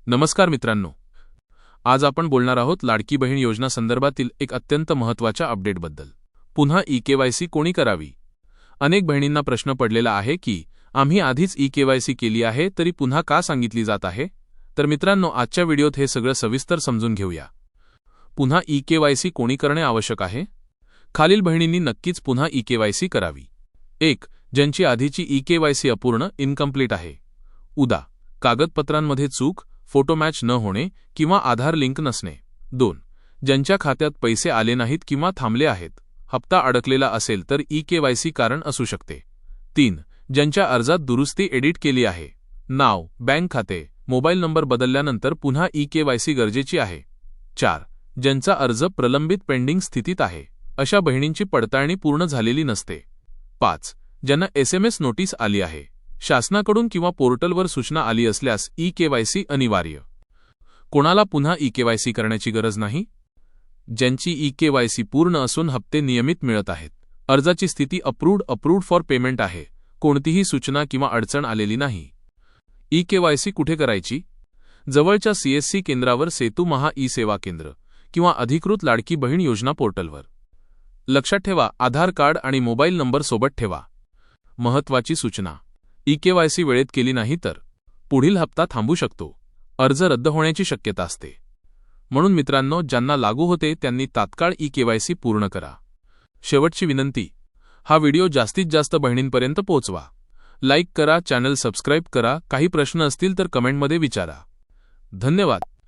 नमस्कार मित्रांनो, आज आपण बोलणार आहोत लाडकी बहीण योजना संदर्भातील एक अत्यंत महत्त्वाच्या अपडेटबद्दल। पुन्हा ई-केवायसी कोणी करावी? अनेक बहिणींना प्रश्न पडलेला आहे की आम्ही आधीच ई-केवायसी केली आहे तरी पुन्हा का सांगितली जात आहे? तर मित्रांनो, आजच्या व्हिडिओत हे सगळं सविस्तर समजून घेऊया। पुन्हा ई-केवायसी कोणी करणे आवश्यक आहे? खालील बहिणींनी नक्कीच पुन्हा ई-केवायसी करावी। 1. ज्यांची आधीची ई-केवायसी अपूर्ण इनकम्प्लीट आहे। उदा. कागदपत्रांमध्ये चूक, फोटो मॅच न होणे किंवा आधार लिंक नसणे। 2. ज्यांच्या खात्यात पैसे आले नाहीत किंवा थांबले आहेत, हप्ता अडकलेला असेल तर ई-केवायसी कारण असू शकते। 3. ज्यांच्या अर्जात दुरुस्ती एडिट केली आहे, नाव, बँक खाते, मोबाईल नंबर बदलल्यानंतर पुन्हा ई-केवायसी गरजेची आहे। 4. ज्यांचा अर्ज प्रलंबित पेंडिंग स्थितीत आहे, अशा बहिणींची पडताळणी पूर्ण झालेली नसते। 5. ज्यांना SMS नोटीस आली आहे, शासनाकडून किंवा पोर्टलवर सूचना आली असल्यास ई-केवायसी अनिवार्य। कोणाला पुन्हा ई-केवायसी करण्याची गरज नाही? ज्यांची ई-केवायसी पूर्ण असून हप्ते नियमित मिळत आहेत, अर्जाची स्थिती अप्रूव्ड फॉर पेमेंट आहे, कोणतीही सूचना किंवा अडचण आलेली नाही। ई-केवायसी कुठे करायची? जवळच्या CSC केंद्रावर, सेतू महा ई-सेवा केंद्र किंवा अधिकृत लाडकी बहीण योजना पोर्टलवर। लक्षात ठेवा, आधार कार्ड आणि मोबाईल नंबर सोबत ठेवा। महत्त्वाची सूचना: ई-केवायसी वेळेत केली नाही तर पुढील हप्ता थांबू शकतो, अर्ज रद्द होण्याची शक्यता असते। म्हणून मित्रांनो, ज्यांना लागू होते त्यांनी तात्काळ ई-केवायसी पूर्ण करा। शेवटची विनंती: हा व्हिडिओ जास्तीत जास्त बहिणींपर्यंत पोहोचवा। लाईक करा, चॅनल सबस्क्राईब करा, काही प्रश्न असतील तर कमेंटमध्ये विचारा। धन्यवाद।